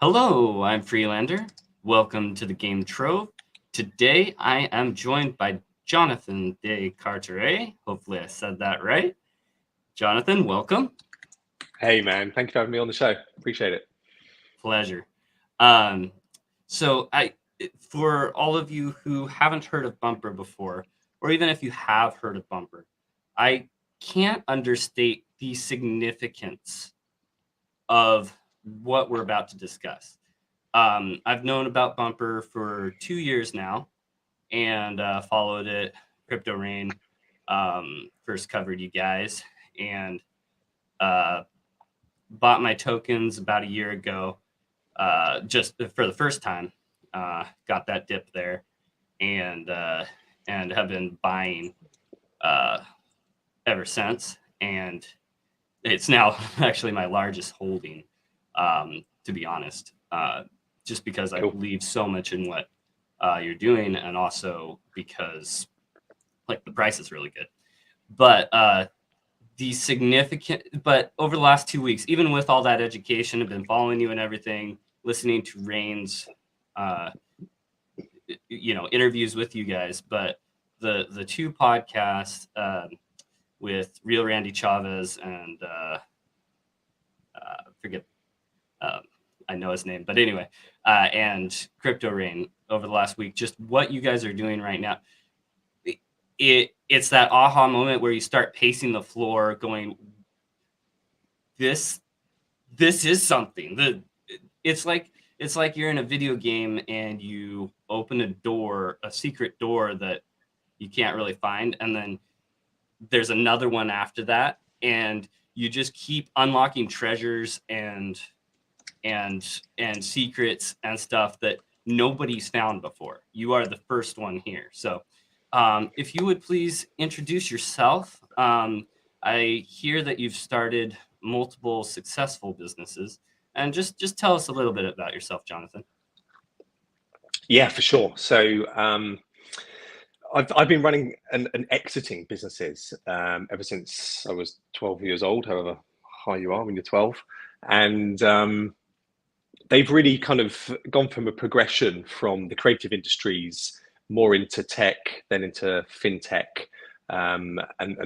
Hello, I'm Freelander. Welcome to the game Trove. Today I am joined by Jonathan de Carteret. Hopefully I said that right. Jonathan, welcome. Hey man, thank you for having me on the show. Appreciate it. Pleasure. Um, so for all of you who haven't heard of Bumper before, or even if you have heard of Bumper, I can't understate the significance of what we're about to discuss. I've known about Bumper for 2 years now and followed it. Crypto Rain first covered you guys and uh, bought my tokens about a year ago, just for the first time. Got that dip there, and have been buying uh, ever since. And it's now actually my largest holding, to be honest. Just because I Cool. believe so much in what you're doing, and also because like the price is really good. But but over the last 2 weeks, even with all that education, I've been following you and everything, listening to Rain's, uh, interviews with you guys. But the two podcasts with Real Randy Chavez and forget. Um, I know his name, but anyway, and Crypto Rain over the last week, just what you guys are doing right now. It's that aha moment where you start pacing the floor, going, "This is something." It's like you're in a video game and you open a secret door that you can't really find, and then there's another one after that, and you just keep unlocking treasures and secrets and stuff that nobody's found before. You are the first one here. So if you would please introduce yourself. I hear that you've started multiple successful businesses, and just tell us a little bit about yourself, Jonathan. Yeah, for sure. So I've been running and exiting businesses ever since I was 12 years old, however high you are when you're 12. And they've really kind of gone from a progression from the creative industries more into tech, then into fintech. And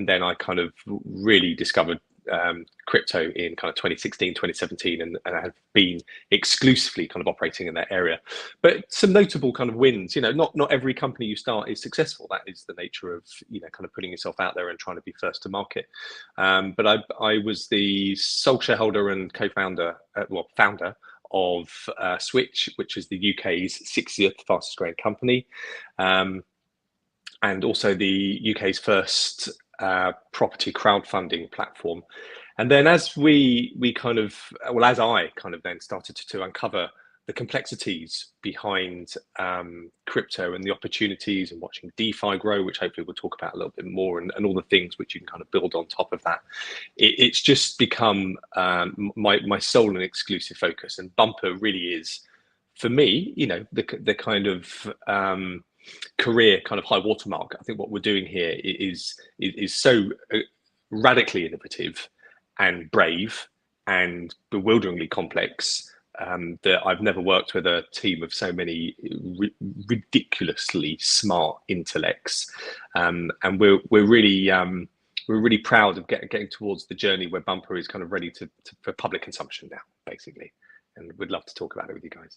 then I kind of really discovered crypto in kind of 2016, 2017, and I have been exclusively kind of operating in that area. But some notable kind of wins, not every company you start is successful. That is the nature of, kind of putting yourself out there and trying to be first to market. But I was the sole shareholder and co-founder, founder of Switch, which is the UK's 60th fastest growing company, and also the UK's first property crowdfunding platform. And then as I kind of then started to uncover the complexities behind crypto and the opportunities, and watching DeFi grow, which hopefully we'll talk about a little bit more, and all the things which you can kind of build on top of that. It's just become my sole and exclusive focus. And Bumper really is, for me, the kind of career kind of high watermark. I think what we're doing here is so radically innovative and brave and bewilderingly complex that I've never worked with a team of so many ridiculously smart intellects, and we're really proud of getting towards the journey where Bumper is kind of ready for public consumption now, basically, and we'd love to talk about it with you guys.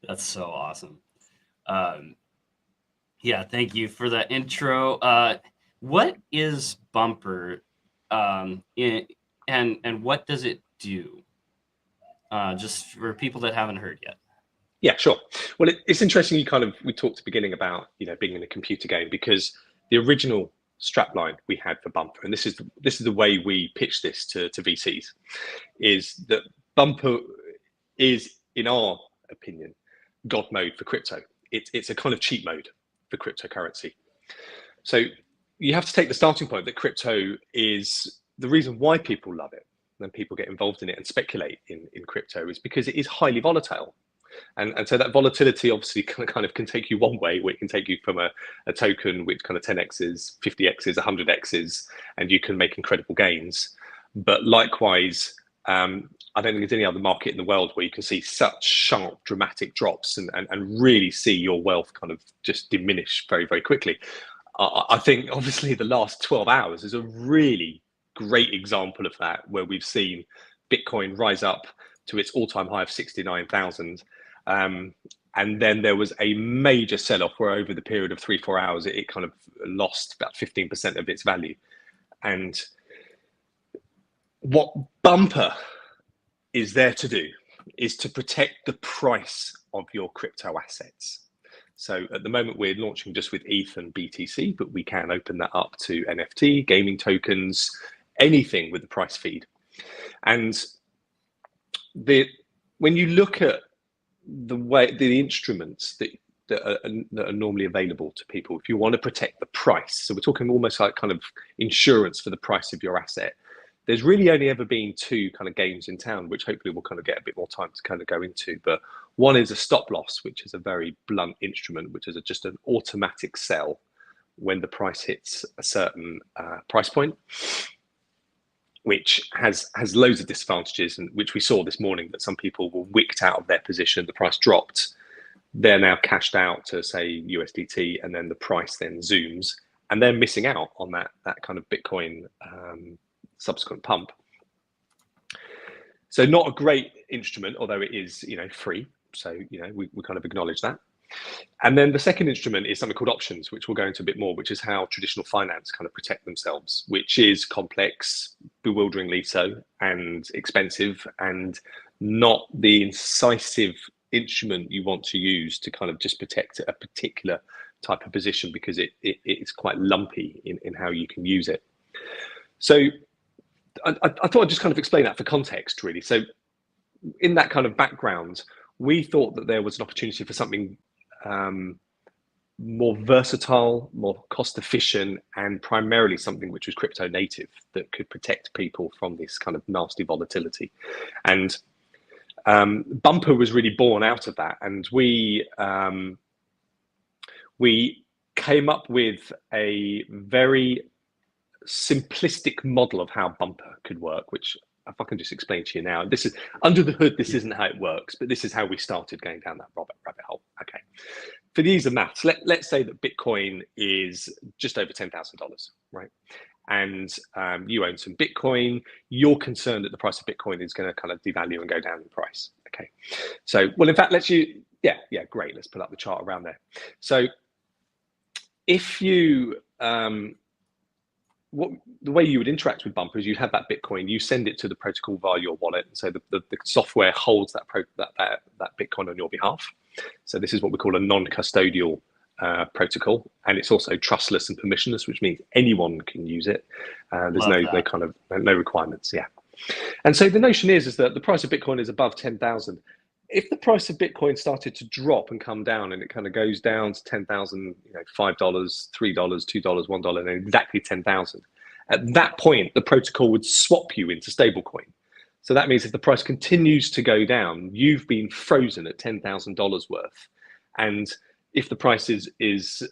That's so awesome. Yeah, thank you for that intro. What is Bumper, and what does it do? Just for people that haven't heard yet. Yeah, sure. Well, it's interesting. We talked at the beginning about being in a computer game, because the original strapline we had for Bumper, and this is the way we pitch this to VCs, is that Bumper is, in our opinion, God mode for crypto. It's a kind of cheat mode for cryptocurrency. So you have to take the starting point that crypto is the reason why people love it and people get involved in it and speculate in crypto is because it is highly volatile. And so that volatility obviously kind of can take you one way, where it can take you from a token which kind of 10x's, 50x's, 100x's, and you can make incredible gains. But likewise, I don't think there's any other market in the world where you can see such sharp, dramatic drops and really see your wealth kind of just diminish very, very quickly. I think obviously the last 12 hours is a really great example of that, where we've seen Bitcoin rise up to its all-time high of 69,000. And then there was a major sell-off where over the period of 3-4 hours, it kind of lost about 15% of its value. And what Bumper is there to do is to protect the price of your crypto assets. So at the moment, we're launching just with ETH and BTC, but we can open that up to NFT, gaming tokens, anything with the price feed. And when you look at the instruments that are normally available to people, if you want to protect the price, so we're talking almost like kind of insurance for the price of your asset, there's really only ever been two kind of games in town, which hopefully we'll kind of get a bit more time to kind of go into. But one is a stop loss, which is a very blunt instrument, which is just an automatic sell when the price hits a certain price point, which has loads of disadvantages, and which we saw this morning, that some people were wicked out of their position, the price dropped, they're now cashed out to say USDT, and then the price then zooms, and they're missing out on that kind of Bitcoin subsequent pump. So not a great instrument, although it is, free. So, we kind of acknowledge that. And then the second instrument is something called options, which we'll go into a bit more, which is how traditional finance kind of protect themselves, which is complex, bewilderingly so, and expensive, and not the incisive instrument you want to use to kind of just protect a particular type of position, because it's quite lumpy in how you can use it. So I thought I'd just kind of explain that for context, really. So in that kind of background, we thought that there was an opportunity for something more versatile, more cost efficient, and primarily something which was crypto native that could protect people from this kind of nasty volatility. And Bumper was really born out of that. And we came up with a very simplistic model of how Bumper could work, which if I can just explain to you now. This is under the hood, this isn't how it works, but this is how we started going down that rabbit hole. Okay. For the ease of maths, let's say that Bitcoin is just over $10,000, right? And you own some Bitcoin. You're concerned that the price of Bitcoin is going to kind of devalue and go down in price. Okay. So, well, in fact, yeah, great. Let's put up the chart around there. So if you, the way you would interact with Bumper is you'd have that Bitcoin, you send it to the protocol via your wallet. And so the software holds that Bitcoin on your behalf. So this is what we call a non-custodial protocol, and it's also trustless and permissionless, which means anyone can use it. There's no requirements. Yeah. And so the notion is that the price of Bitcoin is above 10,000. If the price of Bitcoin started to drop and come down, and it kind of goes down to 10,000, $5, $3, $2, $1, and exactly 10,000, at that point, the protocol would swap you into stablecoin. So that means if the price continues to go down, you've been frozen at $10,000 worth. And if the price is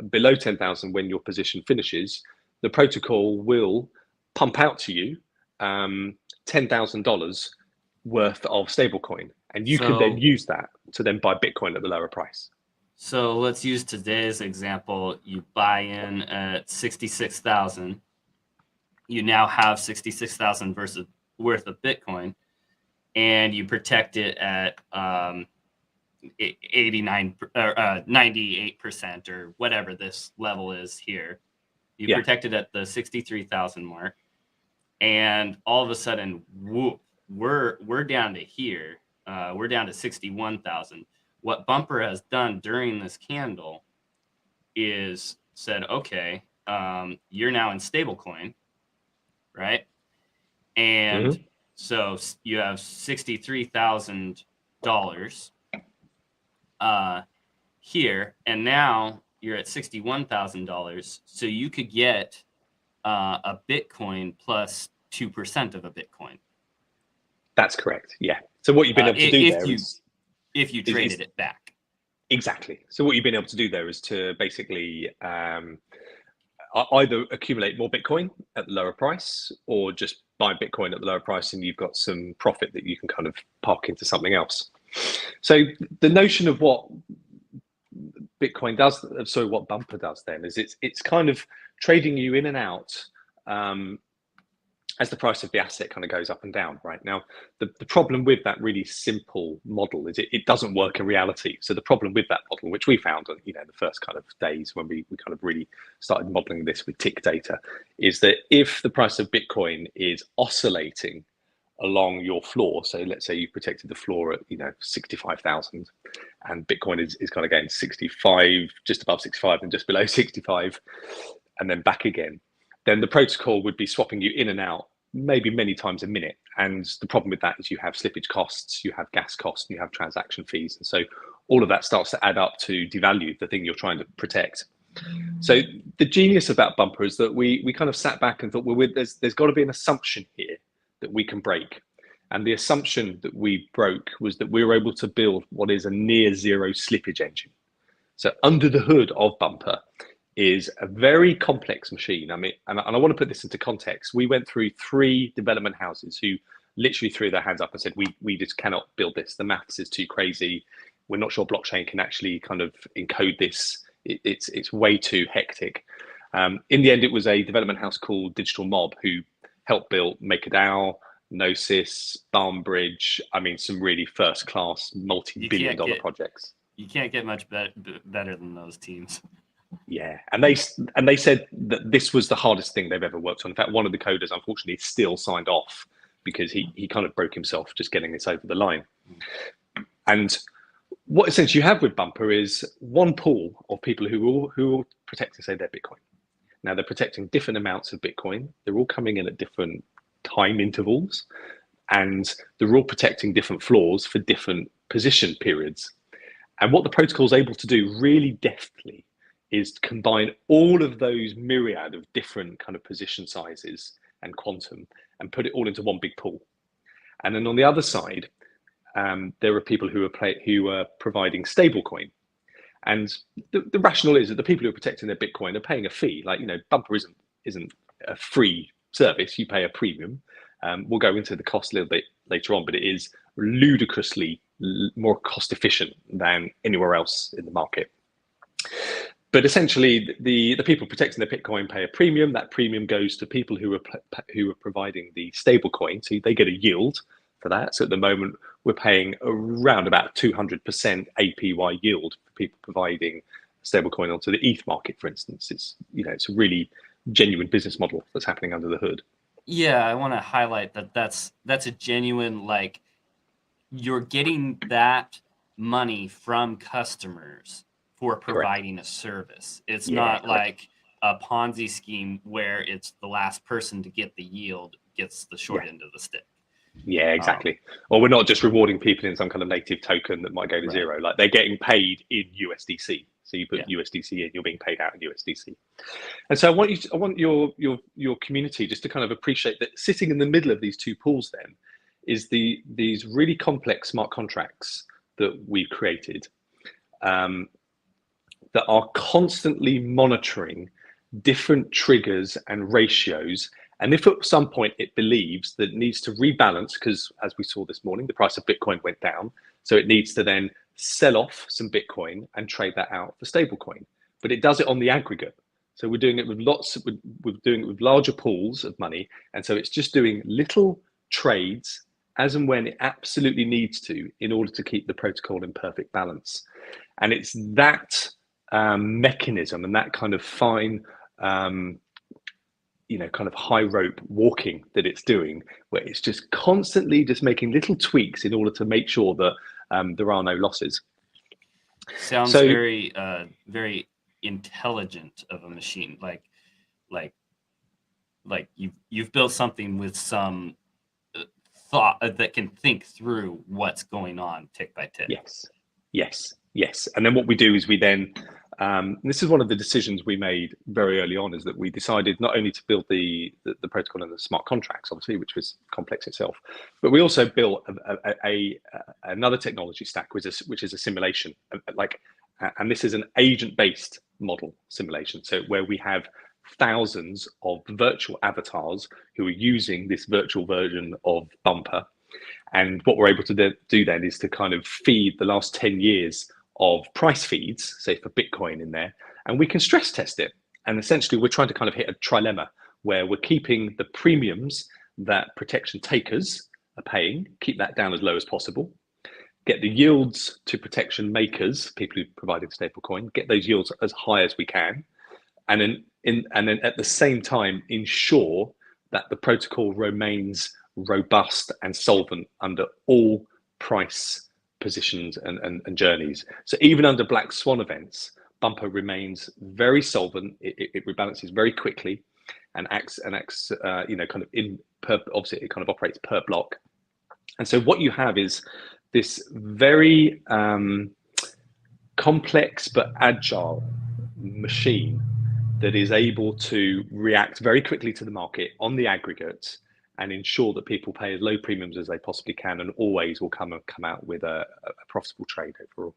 below 10,000 when your position finishes, the protocol will pump out to you $10,000 worth of stablecoin. And you can then use that to then buy Bitcoin at the lower price. So let's use today's example. You buy in at 66,000. You now have 66,000 worth of Bitcoin, and you protect it at 89 or 98% or whatever this level is here. You protect it at the 63,000 mark, and all of a sudden, whoop, we're down to here. We're down to 61,000. What Bumper has done during this candle is said, okay, you're now in stablecoin, right? And so you have $63,000 here, and now you're at $61,000. So you could get a Bitcoin plus 2% of a Bitcoin. That's correct. Yeah. So what you've been able to do there is, if you traded it back. Exactly. So what you've been able to do there is to basically either accumulate more Bitcoin at the lower price, or just buy Bitcoin at the lower price, and you've got some profit that you can kind of park into something else. So the notion of what Bitcoin does, sorry, what Bumper does then is it's kind of trading you in and out as the price of the asset kind of goes up and down. Right now, the problem with that really simple model is it doesn't work in reality. So the problem with that model, which we found, you know, in the first kind of days when we kind of really started modeling this with tick data, is that if the price of Bitcoin is oscillating along your floor, so let's say you protected the floor at, you know, 65,000, and Bitcoin is kind of going 65, just above 65 and just below 65, and then back again, then the protocol would be swapping you in and out maybe many times a minute. And the problem with that is you have slippage costs, you have gas costs, and you have transaction fees. And so all of that starts to add up to devalue the thing you're trying to protect. So the genius about Bumper is that we kind of sat back and thought, well, there's got to be an assumption here that we can break. And the assumption that we broke was that we were able to build what is a near zero slippage engine. So under the hood of Bumper is a very complex machine. I mean, and I want to put this into context. We went through 3 development houses who literally threw their hands up and said, we just cannot build this. The maths is too crazy. We're not sure blockchain can actually kind of encode this. It's way too hectic. In the end, it was a development house called Digital Mob who helped build MakerDAO, Gnosis, Barn Bridge. I mean, some really first-class multi-billion-dollar projects. You can't get much better than those teams. Yeah, and they said that this was the hardest thing they've ever worked on. In fact, one of the coders, unfortunately, is still signed off because he kind of broke himself just getting this over the line. And what essentially you have with Bumper is one pool of people who will protect and say their Bitcoin. Now they're protecting different amounts of Bitcoin. They're all coming in at different time intervals, and they're all protecting different floors for different position periods. And what the protocol is able to do really deftly is combine all of those myriad of different kind of position sizes and quantum and put it all into one big pool. And then on the other side, there are people who are providing stablecoin. And the rationale is that the people who are protecting their Bitcoin are paying a fee. Like, you know, Bumper isn't a free service. You pay a premium. We'll go into the cost a little bit later on, but it is ludicrously more cost efficient than anywhere else in the market. But essentially, the people protecting the Bitcoin pay a premium. That premium goes to people who are providing the stable coin, so they get a yield for that. So at the moment, we're paying around about 200% APY yield for people providing stablecoin onto the ETH market, for instance. It's, you know, it's a really genuine business model that's happening under the hood. Yeah, I want to highlight that's a genuine, like, you're getting that money from customers for providing a service. It's not like a Ponzi scheme where it's the last person to get the yield gets the short end of the stick. Yeah, exactly. Or we're not just rewarding people in some kind of native token that might go to zero. Like, they're getting paid in USDC. So you put USDC in, you're being paid out in USDC. And so I want your community just to kind of appreciate that sitting in the middle of these two pools then is these really complex smart contracts that we've created, that are constantly monitoring different triggers and ratios. And if at some point it believes that it needs to rebalance, because as we saw this morning, the price of Bitcoin went down, so it needs to then sell off some Bitcoin and trade that out for stablecoin. But it does it on the aggregate. So we're doing it with we're doing it with larger pools of money. And so it's just doing little trades as and when it absolutely needs to in order to keep the protocol in perfect balance. And it's that mechanism and that kind of fine, you know, kind of high rope walking that it's doing, where it's just constantly just making little tweaks in order to make sure that there are no losses. Sounds very intelligent of a machine. Like you've built something with some thought that can think through what's going on tick by tick. Yes. And then what we do is we then, this is one of the decisions we made very early on, is that we decided not only to build the protocol and the smart contracts, obviously, which was complex itself, but we also built another technology stack, which is a simulation, and this is an agent-based model simulation. So where we have thousands of virtual avatars who are using this virtual version of Bumper. And what we're able to do then is to kind of feed the last 10 years of price feeds, say for Bitcoin in there, and we can stress test it. And essentially, we're trying to kind of hit a trilemma where we're keeping the premiums that protection takers are paying, keep that down as low as possible, get the yields to protection makers, people who provided stablecoin, get those yields as high as we can, and then at the same time ensure that the protocol remains robust and solvent under all price positions and journeys. So even under black swan events, Bumper remains very solvent. It rebalances very quickly and acts kind of obviously it kind of operates per block. And so what you have is this very complex but agile machine that is able to react very quickly to the market on the aggregates and ensure that people pay as low premiums as they possibly can, and always will come out with a profitable trade overall.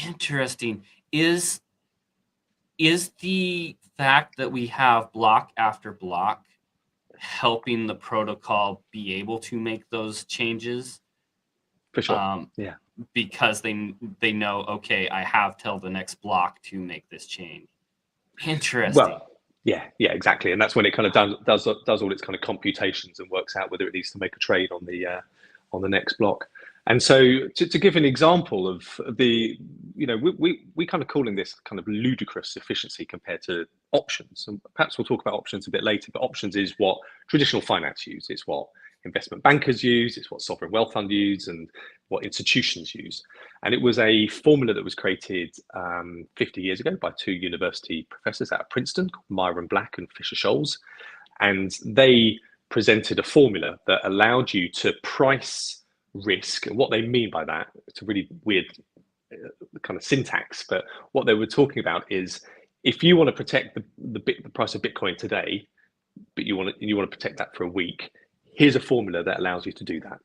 Interesting. Is the fact that we have block after block helping the protocol be able to make those changes? For sure. Yeah. Because they know, okay, I have till the next block to make this change. Interesting. Well, yeah, exactly. And that's when it kind of does all its kind of computations and works out whether it needs to make a trade on the next block. And so to give an example of the, we kind of calling this kind of ludicrous efficiency compared to options. And perhaps we'll talk about options a bit later, but options is what traditional finance use. It's what investment bankers use, it's what sovereign wealth funds use, and what institutions use. And it was a formula that was created 50 years ago by two university professors out of Princeton, called Myron Black and Fisher Scholes. And they presented a formula that allowed you to price risk. And what they mean by that, it's a really weird kind of syntax, but what they were talking about is if you want to protect the price of Bitcoin today, but you want to protect that for a week, here's a formula that allows you to do that.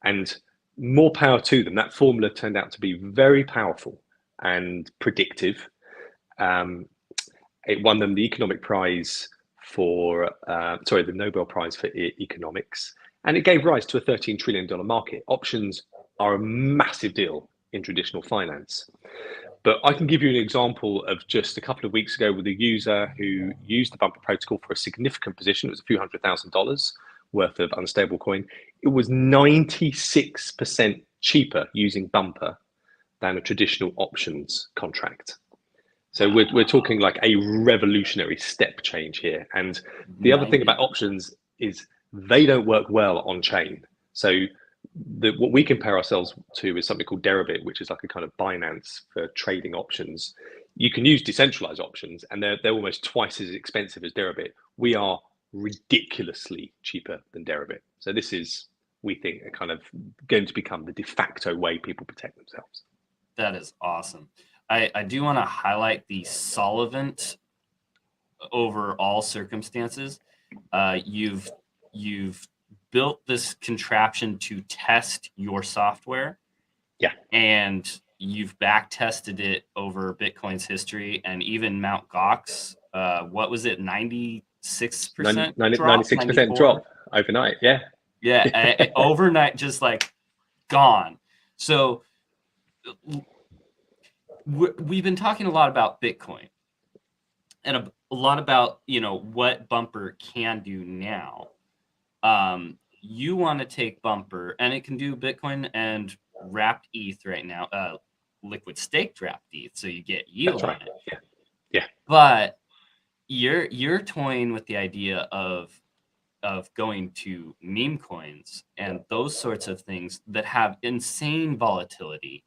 And more power to them. That formula turned out to be very powerful and predictive. It won them the economic prize for, the Nobel Prize for economics, and it gave rise to a $13 trillion market. Options are a massive deal in traditional finance. But I can give you an example of just a couple of weeks ago with a user who used the Bumper protocol for a significant position. It was a few $100,000 worth of unstable coin. It was 96% cheaper using Bumper than a traditional options contract. So we're talking like a revolutionary step change here. And the other thing about options is they don't work well on chain. So what we compare ourselves to is something called Deribit, which is like a kind of Binance for trading options. You can use decentralized options, and they're almost twice as expensive as Deribit. We are ridiculously cheaper than Deribit. So this is, we think, a kind of going to become the de facto way people protect themselves. That is awesome. I do want to highlight the solvent over all circumstances. You've built this contraption to test your software. Yeah. And you've back tested it over Bitcoin's history, and even Mt. Gox, what was it, 96% 96% drop overnight. Yeah. Yeah. Overnight, just like gone. So we've been talking a lot about Bitcoin and a lot about, what Bumper can do now. You want to take Bumper, and it can do Bitcoin and wrapped ETH right now, liquid staked wrapped ETH, so you get yield on it. Yeah. But you're toying with the idea of going to meme coins and those sorts of things that have insane volatility.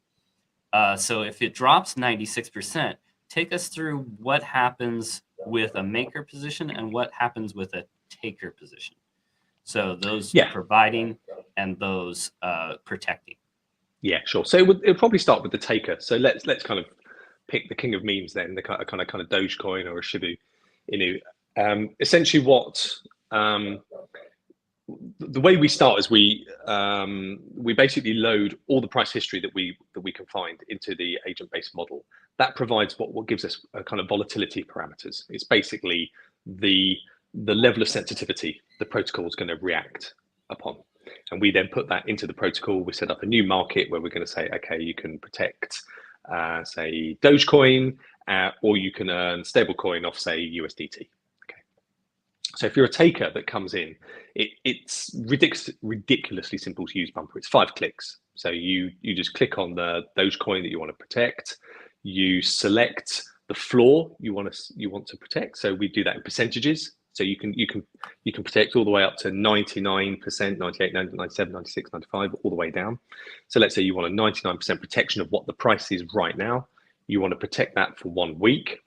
So if it drops 96%, take us through what happens with a maker position and what happens with a taker position. So those providing and those protecting. Yeah, sure. So it'll probably start with the taker. So let's kind of pick the king of memes then, the kind of Dogecoin or a Shiba Inu. Essentially, what the way we start is we basically load all the price history that we can find into the agent-based model. That provides what gives us a kind of volatility parameters. It's basically the level of sensitivity the protocol is going to react upon. And we then put that into the protocol. We set up a new market where we're going to say, okay, you can protect, say, Dogecoin, or you can earn stablecoin off, say, USDT. Okay. So if you're a taker that comes in, it's ridiculously simple to use Bumper. It's 5 clicks. So you just click on the Dogecoin that you want to protect. You select the floor you want to protect. So we do that in percentages. So you can protect all the way up to 99%, 98, 97, 96, 95, all the way down. So let's say you want a 99% protection of what the price is right now. You want to protect that for 1 week.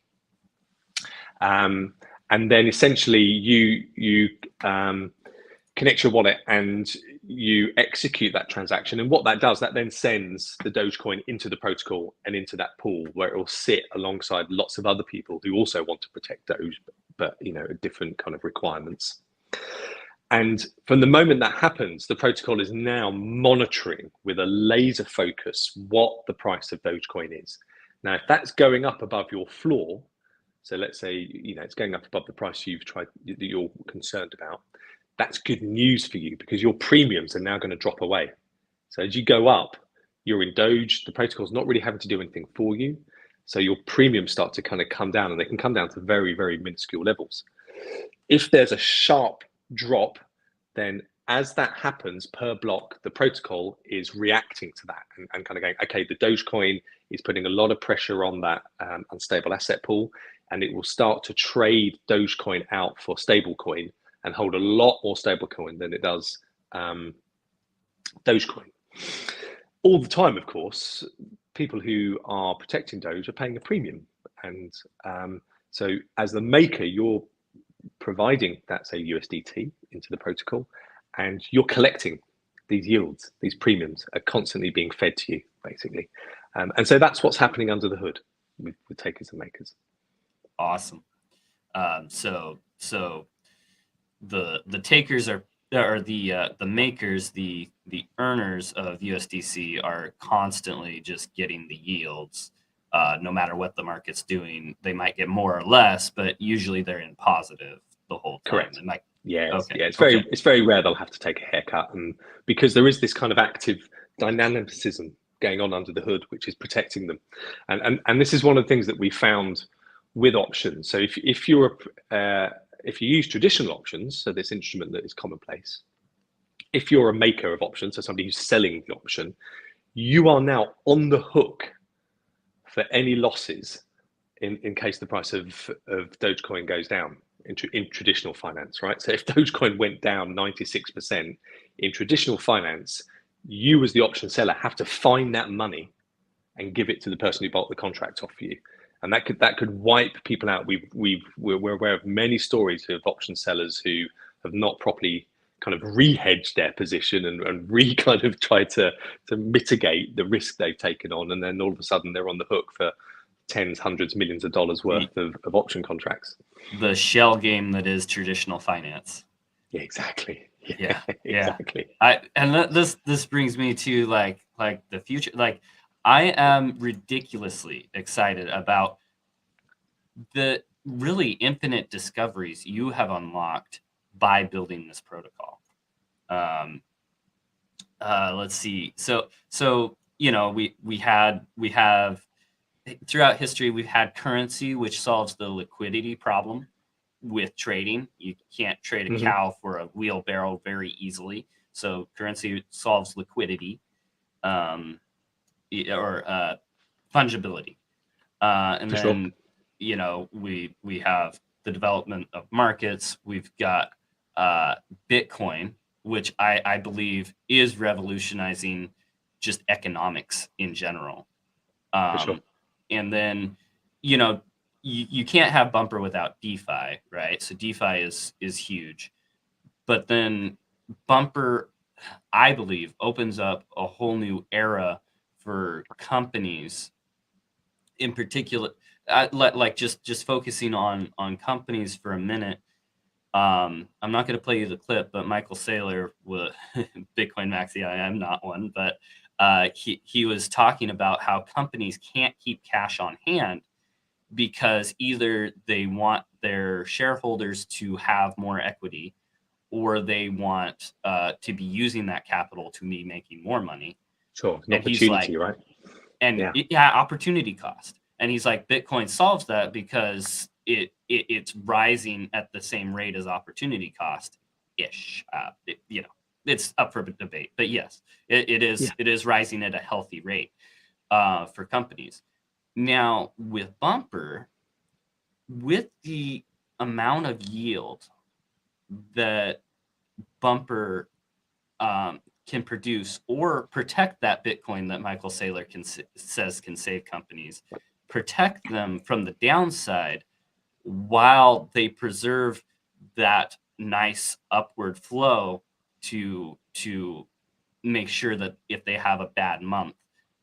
And then essentially you connect your wallet and you execute that transaction. And what that does, that then sends the Dogecoin into the protocol and into that pool where it will sit alongside lots of other people who also want to protect Doge, but different kind of requirements. And from the moment that happens, the protocol is now monitoring with a laser focus what the price of Dogecoin is. Now, if that's going up above your floor, so let's say it's going up above the price that you're concerned about, that's good news for you because your premiums are now going to drop away. So as you go up, you're in Doge, the protocol's not really having to do anything for you. So your premiums start to kind of come down, and they can come down to very, very minuscule levels. If there's a sharp drop, then as that happens per block, the protocol is reacting to that and kind of going, okay, the Dogecoin is putting a lot of pressure on that unstable asset pool, and it will start to trade Dogecoin out for stablecoin and hold a lot more stablecoin than it does Dogecoin. All the time, of course, people who are protecting Doge are paying a premium. And so as the maker, you're providing that, say, USDT into the protocol, and you're collecting these yields, these premiums are constantly being fed to you, basically. And so that's what's happening under the hood with takers and makers. Awesome. So the takers are the makers, the earners of USDC are constantly just getting the yields. No matter what the market's doing, they might get more or less, but usually they're in positive the whole time. Correct. It's very rare they'll have to take a haircut, and because there is this kind of active dynamicism going on under the hood, which is protecting them. And this is one of the things that we found with options. So if you use traditional options, so this instrument that is commonplace, if you're a maker of options, so somebody who's selling the option, you are now on the hook for any losses in case the price of Dogecoin goes down in traditional finance, right? So if Dogecoin went down 96% in traditional finance, you as the option seller have to find that money and give it to the person who bought the contract off you. And that could wipe people out. We're aware of many stories of option sellers who have not properly kind of re-hedged their position and kind of tried to mitigate the risk they've taken on, and then all of a sudden they're on the hook for tens, hundreds, millions of dollars worth of option contracts. The shell game that is traditional finance. Yeah, exactly. Yeah. Exactly. This brings me to like the future. Like, I am ridiculously excited about the really infinite discoveries you have unlocked by building this protocol. Let's see. So we have throughout history, we've had currency, which solves the liquidity problem with trading. You can't trade a cow for a wheelbarrow very easily. So currency solves liquidity. Or fungibility, and For then we have the development of markets. We've got Bitcoin, which I believe is revolutionizing just economics in general. For sure. And then you can't have Bumper without DeFi, right? So DeFi is huge, but then Bumper, I believe, opens up a whole new era for companies, in particular, like just focusing on companies for a minute. I'm not going to play you the clip, but Michael Saylor, Bitcoin Maxi, I'm not one, but he was talking about how companies can't keep cash on hand because either they want their shareholders to have more equity, or they want to be using that capital to be making more money. Sure, an And he's like, opportunity, right? and Yeah. opportunity cost. And he's like, Bitcoin solves that because it's rising at the same rate as opportunity cost ish. It's up for debate, but yes, it is rising at a healthy rate for companies. Now with Bumper, with the amount of yield that Bumper can produce or protect that Bitcoin that Michael Saylor says can save companies, protect them from the downside while they preserve that nice upward flow to make sure that if they have a bad month,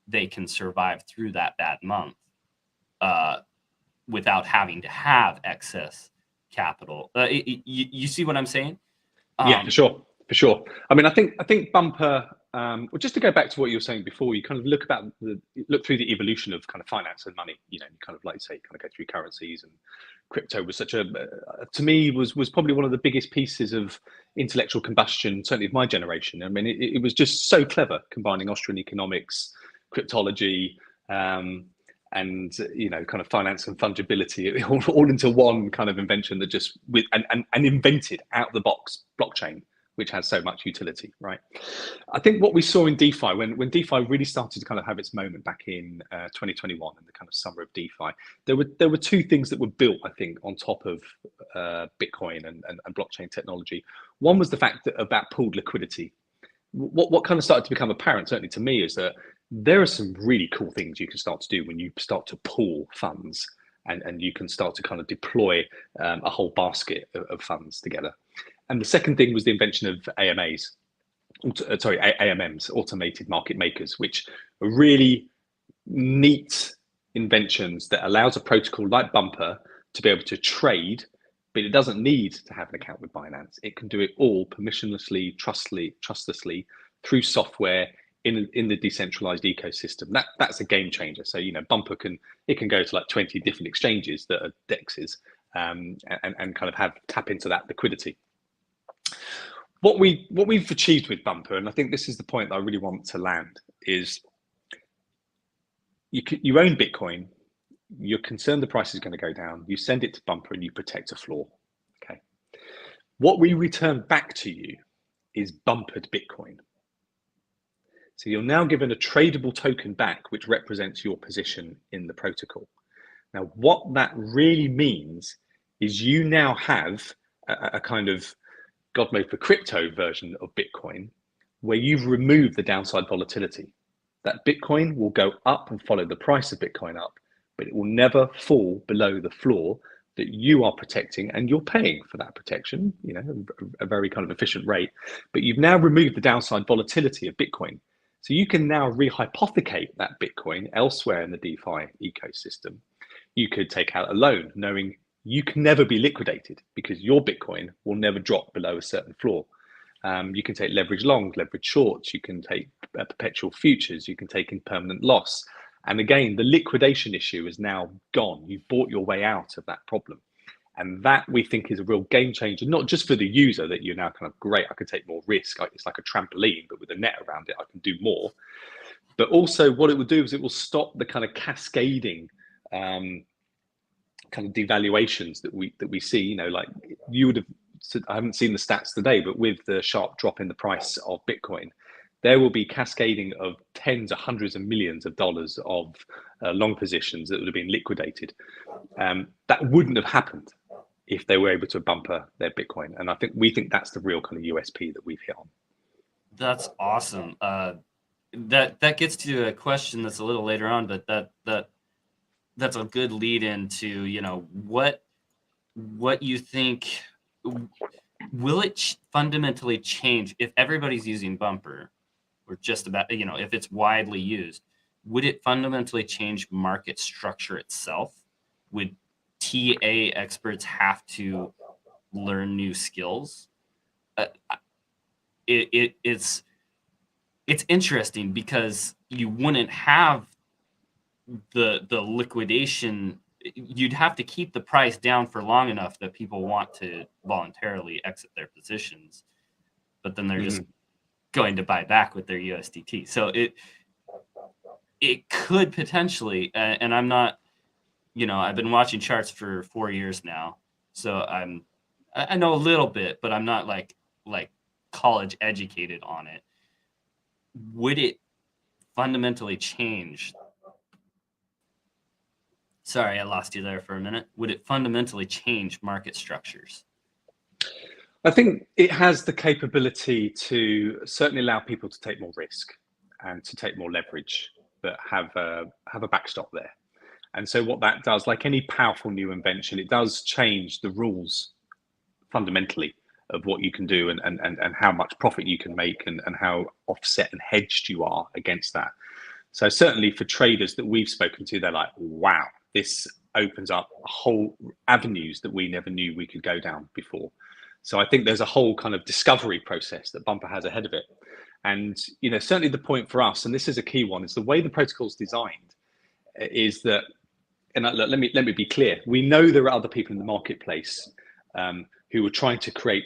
they can survive through that bad month without having to have excess capital. You see what I'm saying? Yeah, for sure, for sure. I mean, I think Bumper. Well, just to go back to what you were saying before, you kind of look through the evolution of kind of finance and money. You kind of like say, kind of go through currencies, and crypto was such a, to me, was probably one of the biggest pieces of intellectual combustion, certainly of my generation. I mean, it was just so clever, combining Austrian economics, cryptology, and kind of finance and fungibility all into one kind of invention that just and invented out of the box blockchain, which has so much utility, right? I think what we saw in DeFi, when DeFi really started to kind of have its moment back in 2021, in the kind of summer of DeFi, there were two things that were built, I think, on top of Bitcoin and blockchain technology. One was the fact that about pooled liquidity. What kind of started to become apparent, certainly to me, is that there are some really cool things you can start to do when you start to pool funds, and you can start to kind of deploy a whole basket of funds together. And the second thing was the invention of AMMs, automated market makers, which are really neat inventions that allows a protocol like Bumper to be able to trade, but it doesn't need to have an account with Binance. It can do it all permissionlessly, trustlessly through software in the decentralized ecosystem. That's a game changer. So Bumper can go to like 20 different exchanges that are dexes, and kind of tap into that liquidity. What we've achieved with Bumper, and I think this is the point that I really want to land, is you own Bitcoin, you're concerned the price is going to go down, you send it to Bumper and you protect a floor. Okay. What we return back to you is bumpered Bitcoin. So you're now given a tradable token back, which represents your position in the protocol. Now, what that really means is you now have a kind of God mode for crypto version of Bitcoin, where you've removed the downside volatility. That Bitcoin will go up and follow the price of Bitcoin up, but it will never fall below the floor that you are protecting, and you're paying for that protection, a very kind of efficient rate. But you've now removed the downside volatility of Bitcoin. So you can now rehypothecate that Bitcoin elsewhere in the DeFi ecosystem. You could take out a loan knowing you can never be liquidated because your Bitcoin will never drop below a certain floor. You can take leverage longs, leverage shorts, you can take perpetual futures, you can take impermanent loss. And again, the liquidation issue is now gone. You've bought your way out of that problem. And that we think is a real game changer, not just for the user that you're now kind of great, I can take more risk. It's like a trampoline, but with a net around it, I can do more. But also what it will do is it will stop the kind of cascading kind of devaluations that we see, like you would have, I haven't seen the stats today, but with the sharp drop in the price of Bitcoin, there will be cascading of tens of hundreds of millions of dollars of long positions that would have been liquidated. That wouldn't have happened if they were able to bumper their Bitcoin. And we think that's the real kind of USP that we've hit on. That's awesome. That gets to a question that's a little later on, but that's a good lead into what you think. Will it fundamentally change if everybody's using Bumper, or just about if it's widely used? Would it fundamentally change market structure itself? Would TA experts have to learn new skills? It's interesting because you wouldn't have the liquidation you'd have to keep the price down for long enough that people want to voluntarily exit their positions, but then they're just going to buy back with their USDT. So it could potentially, and I'm not, I've been watching charts for 4 years now, so I know a little bit, but I'm not like college educated on it. Would it fundamentally change? Sorry, I lost you there for a minute. Would it fundamentally change market structures? I think it has the capability to certainly allow people to take more risk and to take more leverage, but have a backstop there. And so what that does, like any powerful new invention, it does change the rules fundamentally of what you can do and how much profit you can make and how offset and hedged you are against that. So certainly for traders that we've spoken to, they're like, wow, this opens up whole avenues that we never knew we could go down before. So I think there's a whole kind of discovery process that Bumper has ahead of it. And certainly the point for us, and this is a key one, is the way the protocol's designed is that, and look, let me be clear, we know there are other people in the marketplace who are trying to create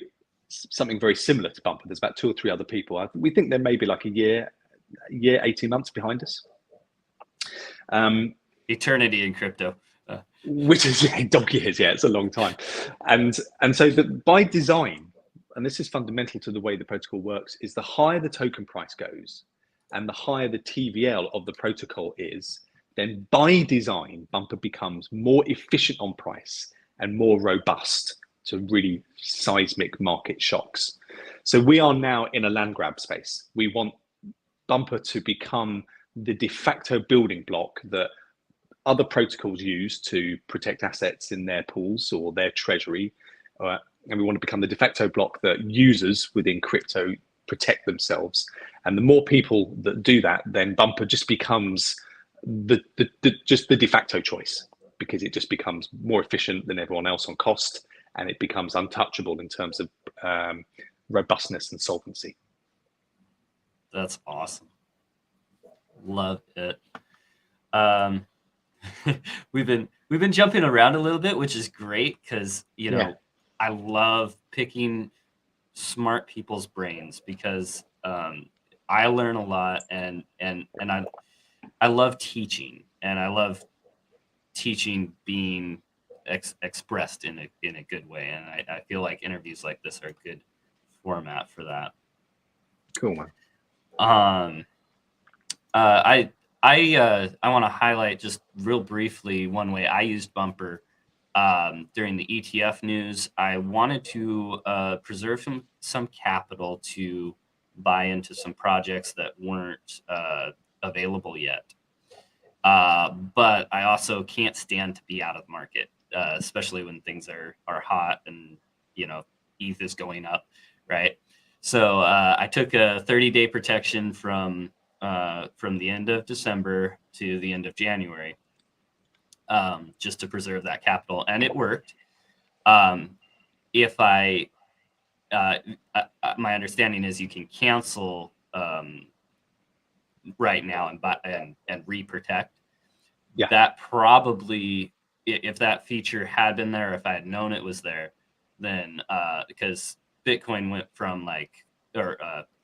something very similar to Bumper. There's about 2 or 3 other people. We think they're maybe like a year, 18 months behind us. Eternity in crypto. Which is dog years, it's a long time. And so that by design, and this is fundamental to the way the protocol works, is the higher the token price goes and the higher the TVL of the protocol is, then by design, Bumper becomes more efficient on price and more robust to really seismic market shocks. So we are now in a land grab space. We want Bumper to become the de facto building block that other protocols use to protect assets in their pools or their treasury. And we want to become the de facto block that users within crypto protect themselves. And the more people that do that, then Bumper just becomes the de facto choice, because it just becomes more efficient than everyone else on cost, and it becomes untouchable in terms of robustness and solvency. That's awesome. Love it. We've been jumping around a little bit, which is great because I love picking smart people's brains because I learn a lot and I love teaching, and I love teaching being expressed in a good way, and I feel like interviews like this are a good format for that. Cool, man. I want to highlight just real briefly one way I used Bumper during the ETF news. I wanted to preserve some capital to buy into some projects that weren't available yet. But I also can't stand to be out of the market, especially when things are hot and ETH is going up, right? So I took a 30-day protection from the end of December to the end of January, just to preserve that capital, and it worked. If my understanding is you can cancel right now and re-protect. Yeah. That probably, if that feature had been there, if I had known it was there, then because Bitcoin went from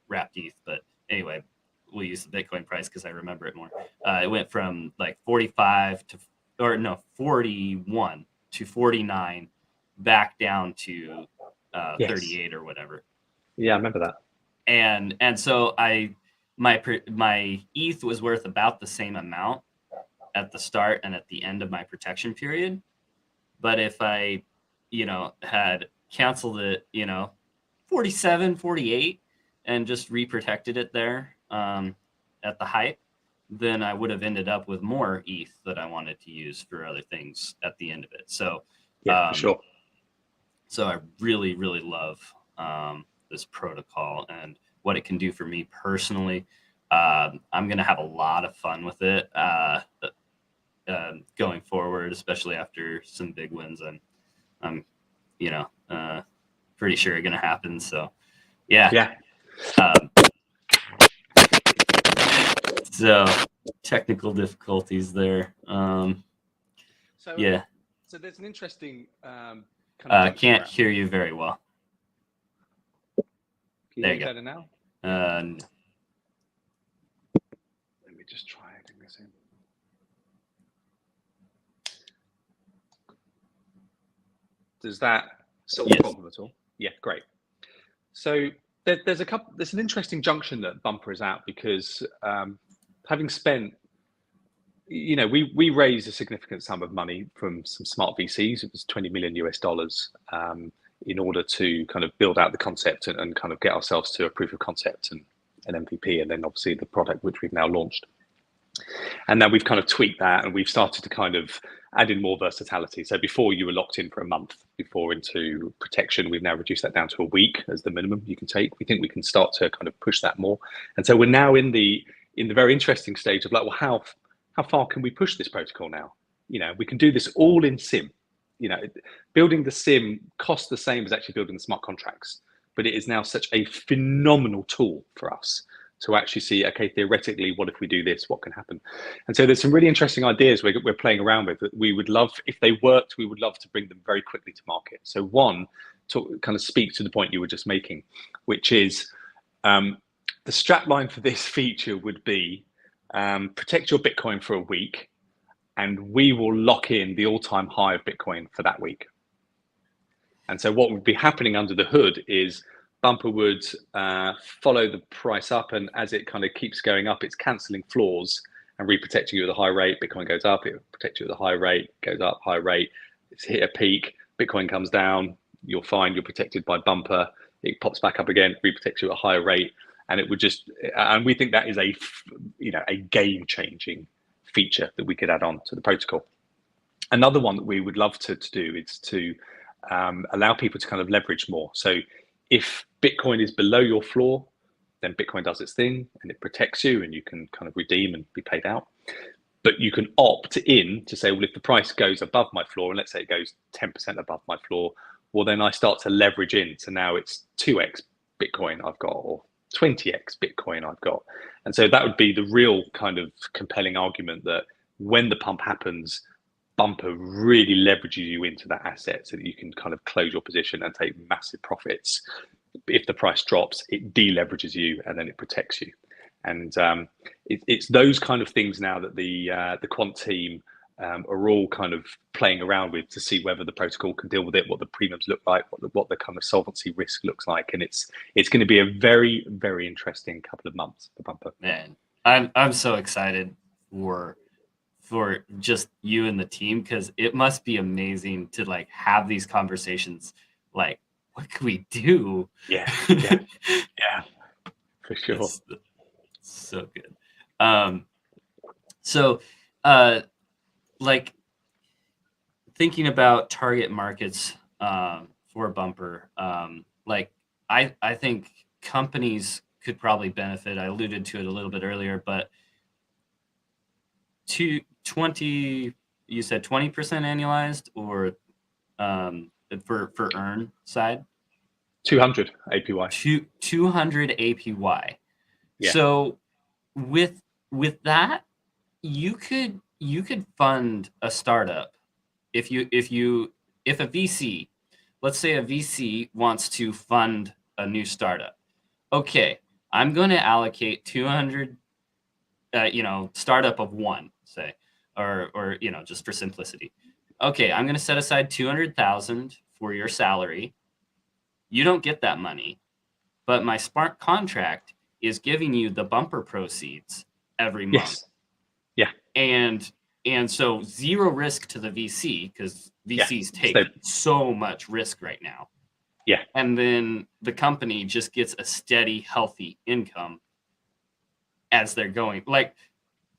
wrapped ETH, but anyway, we'll use the Bitcoin price because I remember it more. It went from 41 to 49, back down to 38 or whatever. Yeah, I remember that. And so my ETH was worth about the same amount at the start and at the end of my protection period. But if I, had canceled it, 47, 48 and just re-protected it there at the height, then I would have ended up with more ETH that I wanted to use for other things at the end of it. So, for sure. So I really, really love this protocol and what it can do for me personally. I'm going to have a lot of fun with it going forward, especially after some big wins. I'm pretty sure are going to happen. So, yeah. So technical difficulties there. So, Yeah. so there's an interesting kind of junction. Can't hear you very well. Can you There hear you me better now? No. Let me just try adding this in. Does that solve the problem at all? Yeah, great. So there's an interesting junction that Bumper is at, because having spent, we raised a significant sum of money from some smart VCs. It was $20 million US, in order to kind of build out the concept and kind of get ourselves to a proof of concept and an MVP, and then obviously the product which we've now launched. And now we've kind of tweaked that, and we've started to kind of add in more versatility. So before, you were locked in for a month before into protection. We've now reduced that down to a week as the minimum you can take. We think we can start to kind of push that more. And so we're now in the very interesting stage of like, well, how far can we push this protocol now? We can do this all in SIM. Building the SIM costs the same as actually building the smart contracts, but it is now such a phenomenal tool for us to actually see, okay, theoretically, what if we do this? What can happen? And so there's some really interesting ideas we're playing around with that we would love, if they worked, we would love to bring them very quickly to market. So one, to kind of speak to the point you were just making, which is the strapline for this feature would be protect your Bitcoin for a week, and we will lock in the all-time high of Bitcoin for that week. And so what would be happening under the hood is Bumper would follow the price up, and as it kind of keeps going up, it's cancelling floors and reprotecting you at a high rate. Bitcoin goes up, it protects you at a high rate, goes up, high rate. It's hit a peak, Bitcoin comes down, you're fine, you're protected by Bumper. It pops back up again, reprotects you at a higher rate, and it would just. And we think that is a game-changing feature that we could add on to the protocol. Another one that we would love to do is to allow people to kind of leverage more. So if Bitcoin is below your floor, then Bitcoin does its thing and it protects you, and you can kind of redeem and be paid out. But you can opt in to say, well, if the price goes above my floor, and let's say it goes 10% above my floor, well, then I start to leverage in. So now it's 2x Bitcoin I've got, or 20x Bitcoin I've got. And so that would be the real kind of compelling argument that when the pump happens, Bumper really leverages you into that asset so that you can kind of close your position and take massive profits. If the price drops, it deleverages you and then it protects you. And it's those kind of things now that the quant team are all kind of playing around with to see whether the protocol can deal with it, what the premiums look like, what the kind of solvency risk looks like. And it's going to be a very, very interesting couple of months for Bumper. Man, I'm so excited for just you and the team, because it must be amazing to like have these conversations. Like, what can we do? Yeah, for sure. It's so good. Like thinking about target markets for Bumper, like I think companies could probably benefit. I alluded to it a little bit earlier, but you said 20% annualized, or for earn side? 200 APY. 200 APY. Yeah. So with that, you could fund a startup if a VC, let's say a VC wants to fund a new startup. Okay, I'm going to allocate 200, startup of one, say, or just for simplicity. Okay, I'm going to set aside 200,000 for your salary. You don't get that money, but my smart contract is giving you the Bumper proceeds every month. Yes. Yeah. And so zero risk to the VC, because VCs take so much risk right now. Yeah. And then the company just gets a steady, healthy income as they're going. Like,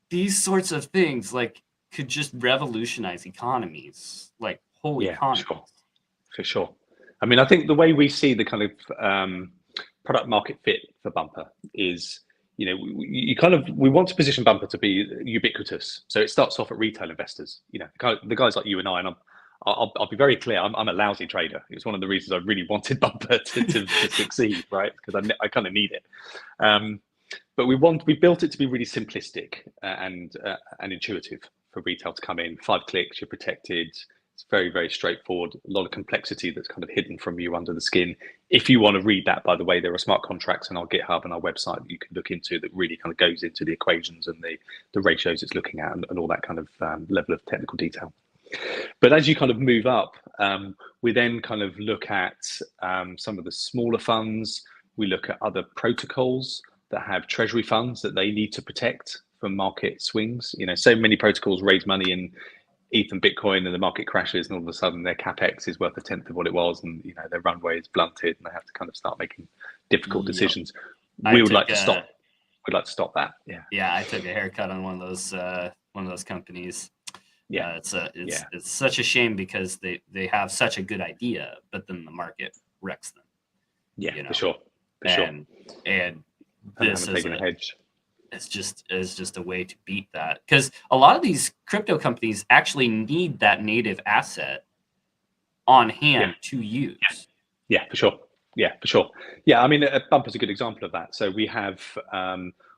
these sorts of things like could just revolutionize economies, like whole economies. For sure. I mean, I think the way we see the kind of product market fit for Bumper is, we want to position Bumper to be ubiquitous. So it starts off at retail investors, the guys like you and I, and I'll be very clear, I'm a lousy trader. It's one of the reasons I really wanted Bumper to succeed, right? Because I kind of need it. But we built it to be really simplistic and intuitive for retail to come in. 5 clicks, you're protected. It's very, very straightforward. A lot of complexity that's kind of hidden from you under the skin. If you want to read that, by the way, there are smart contracts on our GitHub and our website that you can look into that really kind of goes into the equations and the ratios it's looking at, and all that kind of level of technical detail. But as you kind of move up, we then kind of look at some of the smaller funds. We look at other protocols that have treasury funds that they need to protect from market swings. So many protocols raise money in ETH and Bitcoin, and the market crashes, and all of a sudden their capex is worth a tenth of what it was, and their runway is blunted, and they have to kind of start making difficult decisions. We would like to stop. We'd like to stop that. Yeah, I took a haircut on one of those companies. Yeah, it's such a shame because they have such a good idea, but then the market wrecks them. Yeah, for sure. And this is a hedge. It's just a way to beat that, because a lot of these crypto companies actually need that native asset on hand to use. Yeah, for sure. Yeah, I mean, Bumper's a good example of that. So we have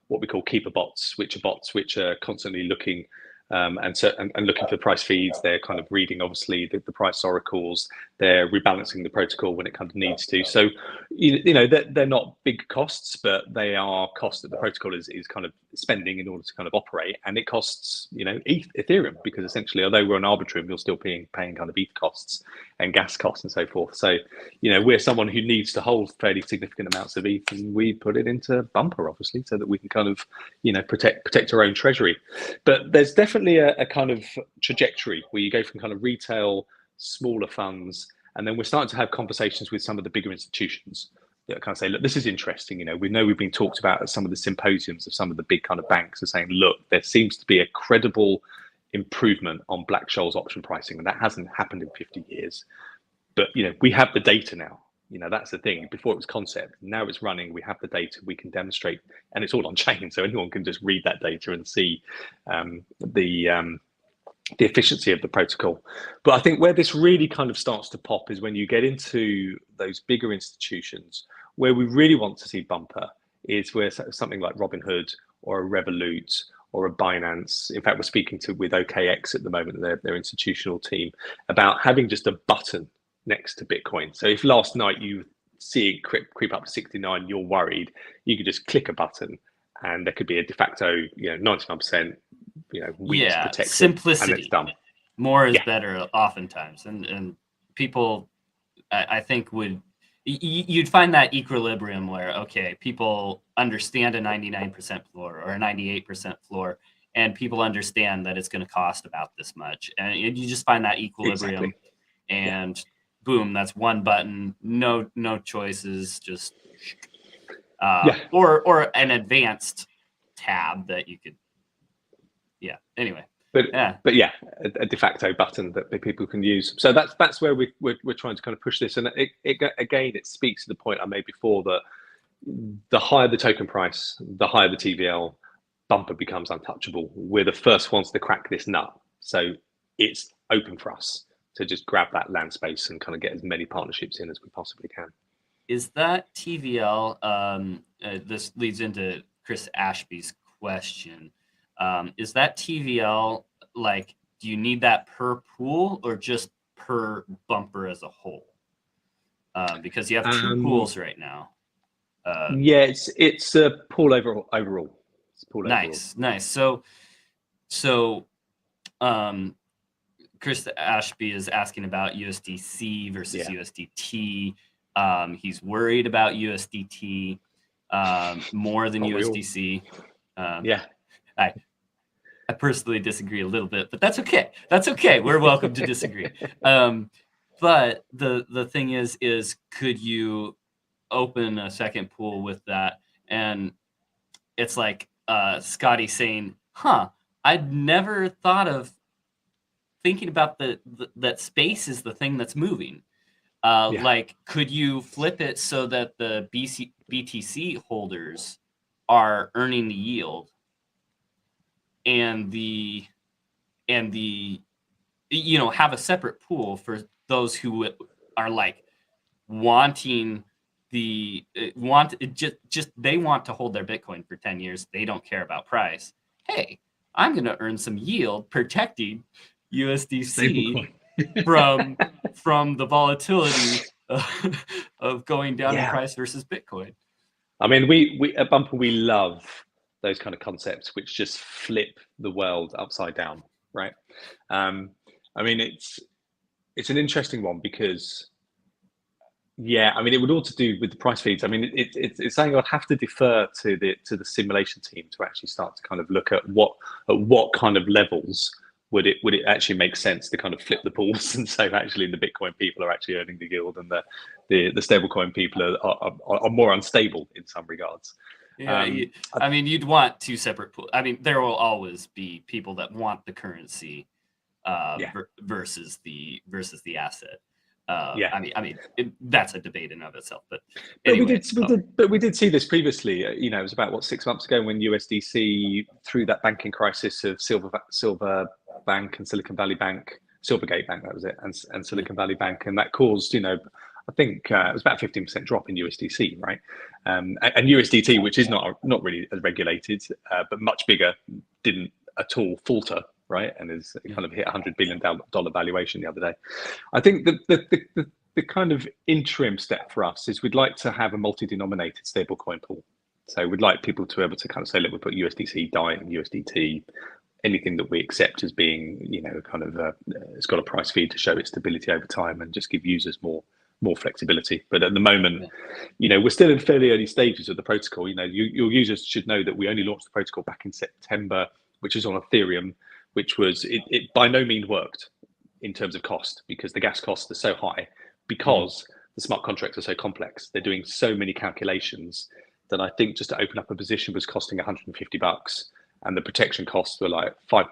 what we call keeper bots, which are constantly looking and looking for price feeds. They're kind of reading, obviously, the price oracles. They're rebalancing the protocol when it kind of needs to. So, they're not big costs, but they are costs that the protocol is kind of spending in order to kind of operate. And it costs, Ethereum, because essentially, although we're on Arbitrum, you're still paying kind of ETH costs and gas costs and so forth. So, we're someone who needs to hold fairly significant amounts of ETH, and we put it into Bumper, obviously, so that we can kind of, protect our own treasury. But there's definitely a kind of trajectory where you go from kind of retail, smaller funds, and then we're starting to have conversations with some of the bigger institutions that kind of say, look, this is interesting. We know we've been talked about at some of the symposiums of some of the big kind of banks are saying, look, there seems to be a credible improvement on Black-Scholes option pricing, and that hasn't happened in 50 years. But we have the data now. That's the thing. Before it was concept, now it's running. We have the data. We can demonstrate, and it's all on chain, so anyone can just read that data and see the efficiency of the protocol. But I think where this really kind of starts to pop is when you get into those bigger institutions. Where we really want to see Bumper is where something like Robinhood or a Revolut or a Binance. In fact, we're speaking with OKX at the moment, their institutional team, about having just a button next to Bitcoin. So if last night you see it creep up to 69, you're worried, you could just click a button and there could be a de facto, 99%, weeks protection. Simplicity. And it's done. More is better oftentimes. And people, I think, you'd find that equilibrium where, okay, people understand a 99% floor or a 98% floor, and people understand that it's going to cost about this much. And you just find that equilibrium. Exactly. And boom, that's one button, no choices, just or an advanced tab that you could anyway. But a de facto button that people can use. So that's where we're trying to kind of push this. And it speaks to the point I made before, that the higher the token price, the higher the TVL, Bumper becomes untouchable. We're the first ones to crack this nut. So it's open for us to just grab that land space and kind of get as many partnerships in as we possibly can. Is that TVL? This leads into Chris Ashby's question. Is that TVL, like, do you need that per pool or just per Bumper as a whole? Because you have two pools right now. It's a pool overall. It's pool nice. So, Chris Ashby is asking about USDC versus USDT. He's worried about USDT more than USDC. I personally disagree a little bit, but that's okay. We're welcome to disagree. But the thing is could you open a second pool with that? And it's like Scotty saying, I'd never thought of thinking about that space is the thing that's moving. Like, could you flip it so that the BTC holders are earning the yield, and the have a separate pool for those who are like wanting they want to hold their Bitcoin for 10 years. They don't care about price. Hey, I'm going to earn some yield protecting USDC Stablecoin. from the volatility of going down in Yeah. price versus Bitcoin. I mean, we at Bumper, we love those kind of concepts which just flip the world upside down, right? I mean, it's an interesting one because, yeah, I mean, it would all to do with the price feeds. I mean, it's saying I'd have to defer to the simulation team to actually start to kind of look at what kind of levels would it actually make sense to kind of flip the pools and say actually the Bitcoin people are actually earning the yield and the stablecoin people are more unstable in some regards. Yeah, I mean, you'd want two separate pools. I mean, there will always be people that want the currency versus the asset. Yeah. I mean, that's a debate in of itself. But anyway, we did see this previously. It was about 6 months ago when USDC, through that banking crisis of Silver Bank and Silicon Valley Bank, Silvergate Bank, that was it, and Silicon Valley Bank, and that caused, I think it was about a 15% drop in USDC, right? And USDT, which is not really as regulated, but much bigger, didn't at all falter, right? And is kind of hit $100 billion valuation the other day. I think the kind of interim step for us is we'd like to have a multi-denominated stablecoin pool. So we'd like people to be able to kind of say, look, we put USDC, DAI, and USDT, anything that we accept as being, kind of, it's got a price feed to show its stability over time and just give users more flexibility. But at the moment, we're still in fairly early stages of the protocol. Your users should know that we only launched the protocol back in September, which is on Ethereum, which was, it by no means worked in terms of cost because the gas costs are so high because the smart contracts are so complex. They're doing so many calculations that I think just to open up a position was costing $150 and the protection costs were like $5.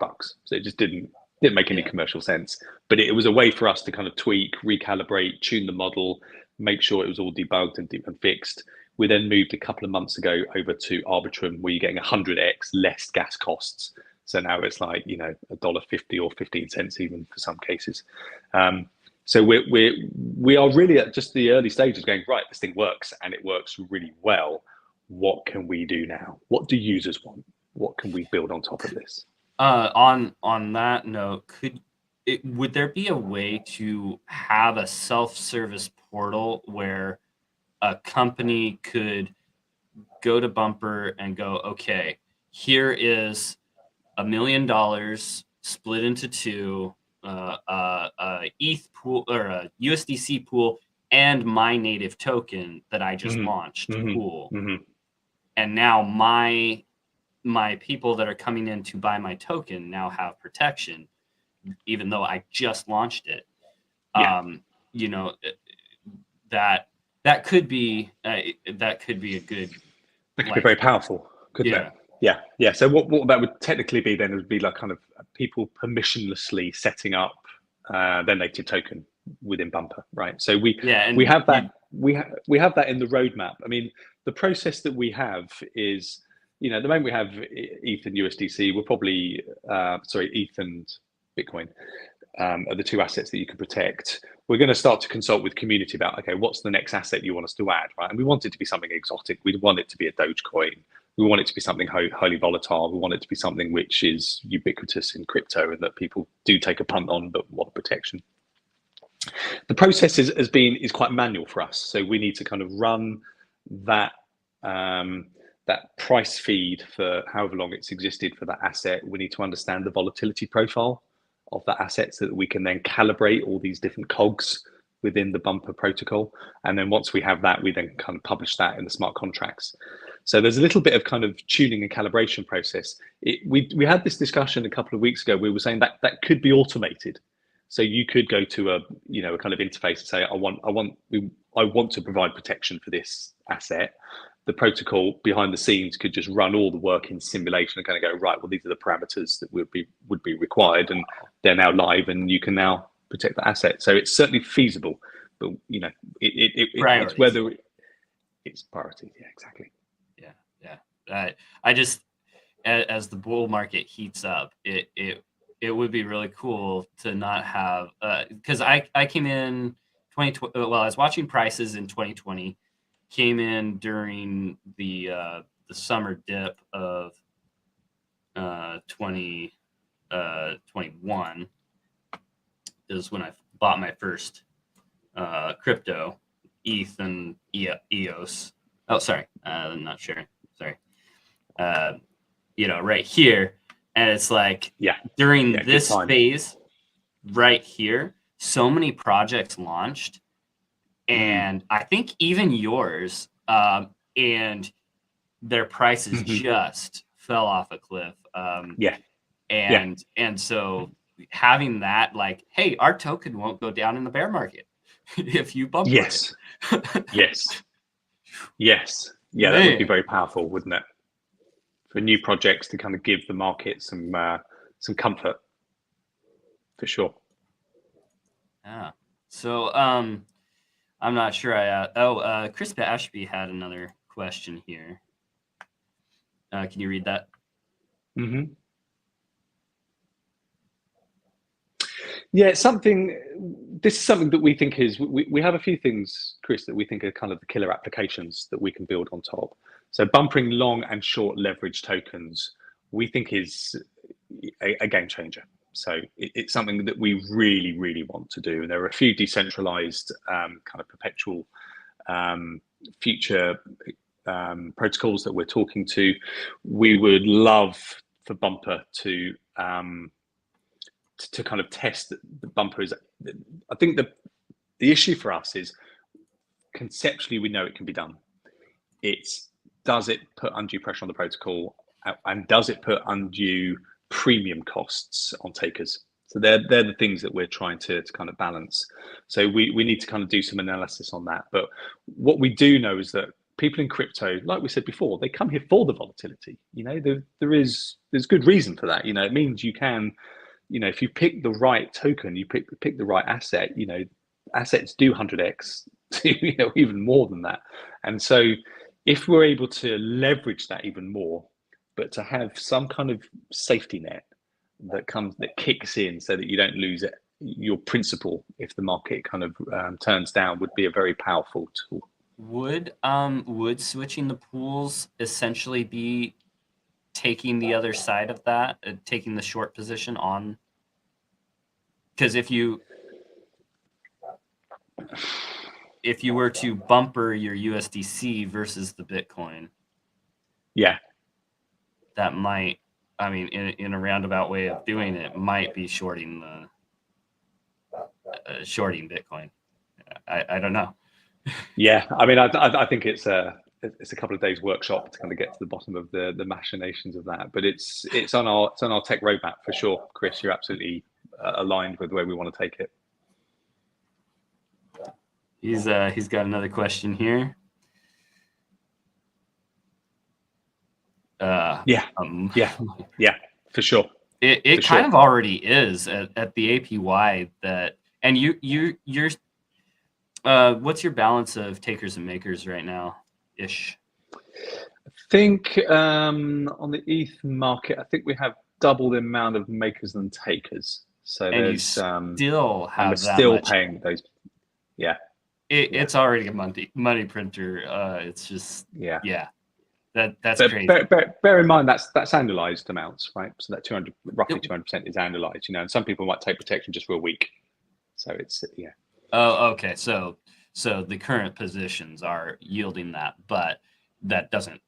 So it just didn't make any commercial sense. But it was a way for us to kind of tweak, recalibrate, tune the model, make sure it was all debugged and fixed. We then moved a couple of months ago over to Arbitrum, where you're getting 100x less gas costs. So now it's like, $1.50 or 15 cents even for some cases. So we are really at just the early stages going, right, this thing works and it works really well. What can we do now? What do users want? What can we build on top of this? On that note, would there be a way to have a self-service portal where a company could go to Bumper and go, okay, here is $1 million split into two, ETH pool or a USDC pool and my native token that I just launched pool. And now my people that are coming in to buy my token now have protection, even though I just launched it. That could be a good. That could be very powerful, couldn't it? Yeah. So what that would technically be then would be like kind of people permissionlessly setting up their native token within Bumper, right? So we have that we have that in the roadmap. I mean, the process that we have is, at the moment we have ETH and USDC. We're probably ETH and Bitcoin are the two assets that you can protect. We're going to start to consult with community about, okay, what's the next asset you want us to add, right? And we want it to be something exotic. We want it to be a Dogecoin. We want it to be something highly volatile. We want it to be something which is ubiquitous in crypto and that people do take a punt on, but want protection. The process is quite manual for us. So we need to kind of run that that price feed for however long it's existed for that asset. We need to understand the volatility profile of that asset so that we can then calibrate all these different cogs within the Bumper protocol. And then once we have that, we then kind of publish that in the smart contracts. So there's a little bit of kind of tuning and calibration process. We had this discussion a couple of weeks ago. We were saying that could be automated. So you could go to a kind of interface and say, I want to provide protection for this asset. The protocol behind the scenes could just run all the work in simulation and kind of go, right, well, these are the parameters that would be required, and they're now live, and you can now protect the asset. So it's certainly feasible, but it's whether it's priority. Yeah, exactly. Yeah. I just, as the bull market heats up, it would be really cool to not have, because I came in 2020. Well, I was watching prices in 2020. Came in during the summer dip of 2021 is when I bought my first crypto, ETH and EOS. Oh, sorry, I'm not sure. Sorry, right here, and it's like during this phase right here, so many projects launched, and I think even yours, and their prices just fell off a cliff. And so having that, like, hey, our token won't go down in the bear market if you bump yes. Yeah, that would be very powerful, wouldn't it? For new projects to kind of give the market some comfort, for sure. Yeah. So I'm not sure. Chris Ashby had another question here. Can you read that? Yeah, this is something that we think is, we have a few things, Chris, that we think are kind of the killer applications that we can build on top. So bumpering long and short leverage tokens, we think is a game changer. So it's something that we really, really want to do. And there are a few decentralized kind of perpetual future protocols that we're talking to. We would love for Bumper to kind of test the Bumper. I think the issue for us is conceptually we know it can be done. Does it put undue pressure on the protocol, and does it put undue premium costs on takers? So they're the things that we're trying to kind of balance. So we need to kind of do some analysis on that. But what we do know is that people in crypto, like we said before, they come here for the volatility. There's good reason for that. It means you can, if you pick the right token, you pick the right asset. Assets do 100x, even more than that. And so if we're able to leverage that even more, but to have some kind of safety net that kicks in so that you don't lose your principal if the market kind of turns down, would be a very powerful tool. Would switching the pools essentially be taking the other side of that, taking the short position on? Because if you were to bumper your USDC versus the Bitcoin, that might, in a roundabout way of doing it, might be shorting Bitcoin. I don't know. Yeah, I think it's a couple of days workshop to kind of get to the bottom of the machinations of that. But it's on our tech roadmap for sure, Chris. You're absolutely aligned with where we want to take it. He's got another question here. Yeah, for sure. It kind of already is at the APY that, and you're what's your balance of takers and makers right now, ish? I think on the ETH market, I think we have double the amount of makers than takers. So and there's you still have and we're that still much. paying those. It's already a money printer. It's just that's crazy. Bear in mind that's annualized amounts, right? So that roughly 200% is annualized. And some people might take protection just for a week. So it's Oh, okay. So the current positions are yielding that, but that doesn't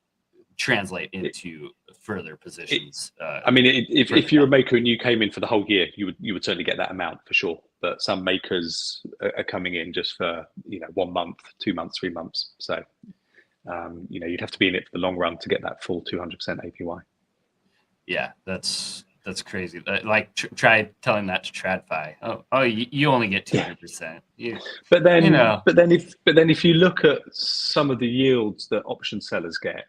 translate into further positions. If you're a maker and you came in for the whole year, you would certainly get that amount for sure. But some makers are coming in just for 1 month, 2 months, 3 months. So you'd have to be in it for the long run to get that full 200% APY. Yeah, that's crazy. Like try telling that to TradFi. Oh, you only get 200%. But then if you look at some of the yields that option sellers get,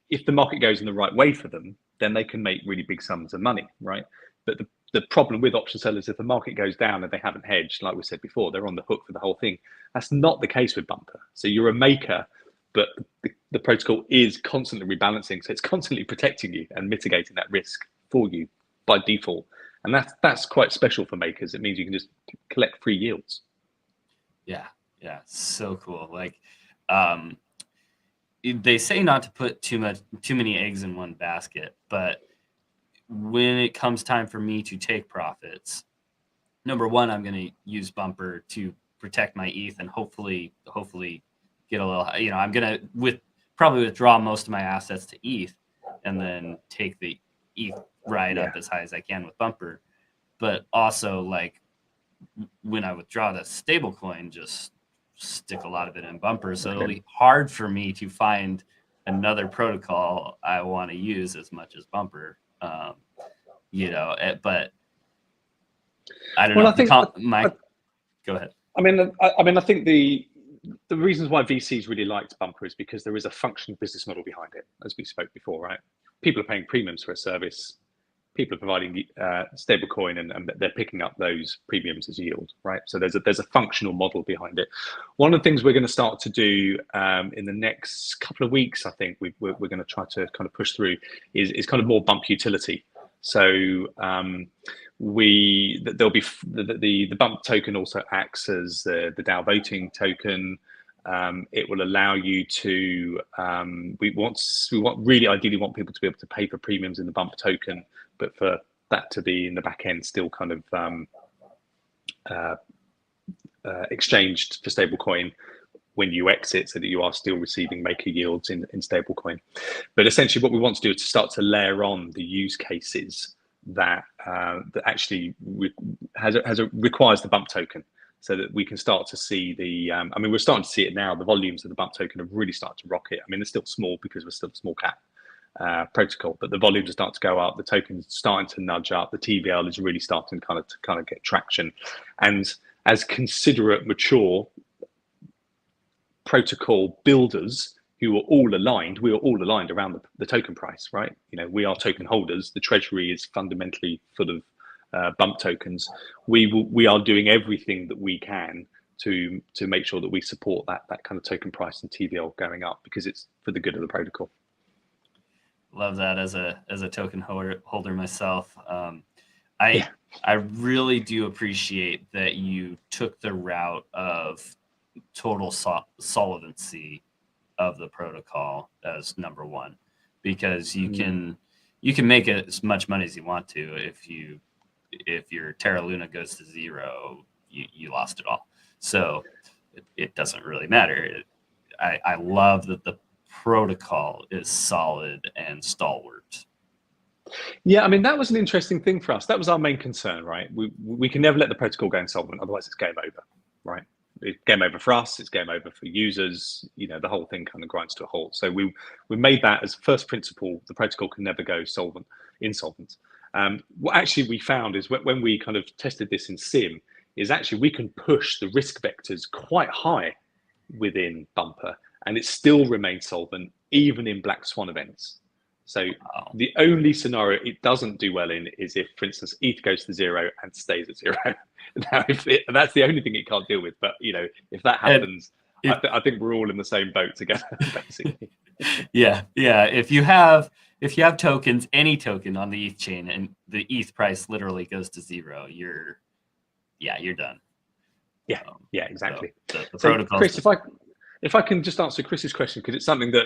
if the market goes in the right way for them, then they can make really big sums of money, right? But the problem with option sellers, if the market goes down and they haven't hedged, like we said before, they're on the hook for the whole thing. That's not the case with Bumper. So you're a maker, but the protocol is constantly rebalancing, so it's constantly protecting you and mitigating that risk for you by default. And that's quite special for makers. It means you can just collect free yields. Yeah, so cool. Like, they say not to put too many eggs in one basket, but when it comes time for me to take profits, number one, I'm going to use Bumper to protect my ETH and hopefully get a little, I'm going to probably withdraw most of my assets to ETH and then take the ETH right up as high as I can with Bumper. But also, like, when I withdraw that stable coin, just stick a lot of it in Bumper. So it'll be hard for me to find another protocol I want to use as much as Bumper. But I don't know. I think go ahead. I mean, I think the reasons why VCs really liked Bumper is because there is a functioning business model behind it, as we spoke before, right? People are paying premiums for a service. People are providing stablecoin, and they're picking up those premiums as yield, right? So there's a functional model behind it. One of the things we're going to start to do in the next couple of weeks, I think we're going to try to kind of push through is kind of more Bump utility. So there'll be the Bump token also acts as the DAO voting token. It will allow you to we really ideally want people to be able to pay for premiums in the Bump token, but for that to be in the back end still kind of exchanged for stablecoin when you exit, so that you are still receiving maker yields in stablecoin. But essentially what we want to do is to start to layer on the use cases that actually requires the Bump token, so that we can start to see we're starting to see it now. The volumes of the Bump token have really started to rocket. I mean, they're still small because we're still a small cap protocol, but the volumes are starting to go up. The token's starting to nudge up. The TVL is really starting to kind of get traction. And as considerate, mature protocol builders who are all aligned, we are all aligned around the token price, right? We are token holders. The treasury is fundamentally full of Bump tokens. We are doing everything that we can to make sure that we support that kind of token price and TVL going up, because it's for the good of the protocol. Love that as a token holder myself. I really do appreciate that you took the route of total solvency of the protocol as number one, because you can make as much money as you want to. If your Terra Luna goes to zero, you lost it all. So it doesn't really matter. I love that the protocol is solid and stalwart. Yeah, I mean, that was an interesting thing for us. That was our main concern, right? We can never let the protocol go insolvent, otherwise it's game over, right? It's game over for us, it's game over for users. The whole thing kind of grinds to a halt. So we made that as first principle: the protocol can never go insolvent. What actually we found is when we kind of tested this in sim, is actually we can push the risk vectors quite high within Bumper, and it still remains solvent even in black swan events. So the only scenario it doesn't do well in is if, for instance, ETH goes to zero and stays at zero. Now, that's the only thing it can't deal with. But if that happens, I think we're all in the same boat together, basically. Yeah. If you have tokens, any token on the ETH chain, and the ETH price literally goes to zero, you're done. Yeah, exactly. So the so protocol. Chris, if I can just answer Chris's question, because it's something that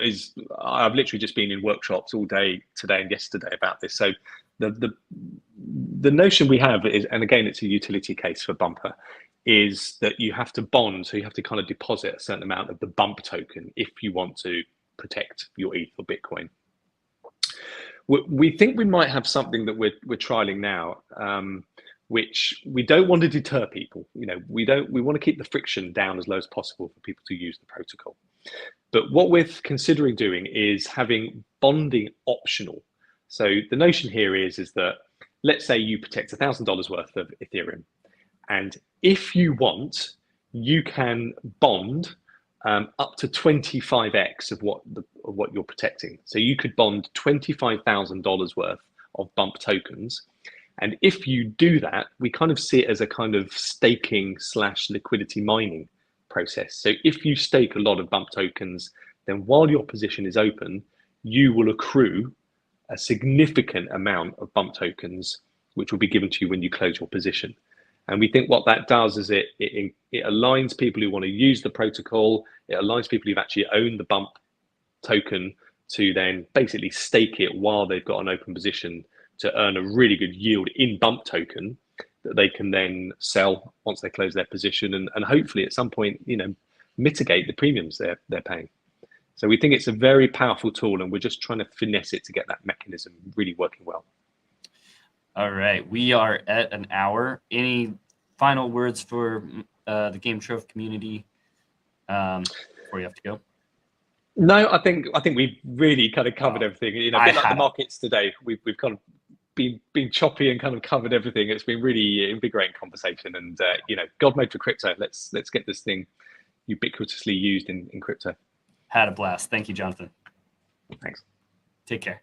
I've literally just been in workshops all day today and yesterday about this. So the notion we have is, and again, it's a utility case for Bumper, is that you have to bond, so you have to kind of deposit a certain amount of the Bump token if you want to protect your ETH or Bitcoin. We think we might have something that we're trialing now, which we don't want to deter people. We want to keep the friction down as low as possible for people to use the protocol. But what we're considering doing is having bonding optional. So the notion here is that, let's say you protect $1,000 worth of Ethereum, and if you want, you can bond up to 25x of what you're protecting. So you could bond $25,000 worth of Bump tokens. And if you do that, we kind of see it as a kind of staking / liquidity mining process. So if you stake a lot of Bump tokens, then while your position is open, you will accrue a significant amount of Bump tokens, which will be given to you when you close your position. And we think what that does is it aligns people who want to use the protocol. It aligns people who've actually owned the Bump token to then basically stake it while they've got an open position to earn a really good yield in Bump token that they can then sell once they close their position, and hopefully at some point, mitigate the premiums they're paying. So we think it's a very powerful tool, and we're just trying to finesse it to get that mechanism really working well. All right, we are at an hour. Any final words for the Game Trove community before you have to go? No, I think we've really kind of covered everything. A bit like the markets today, we've kind of been choppy and kind of covered everything. It's been really invigorating conversation, and God made for crypto. Let's get this thing ubiquitously used in crypto. Had a blast. Thank you, Jonathan. Thanks. Take care.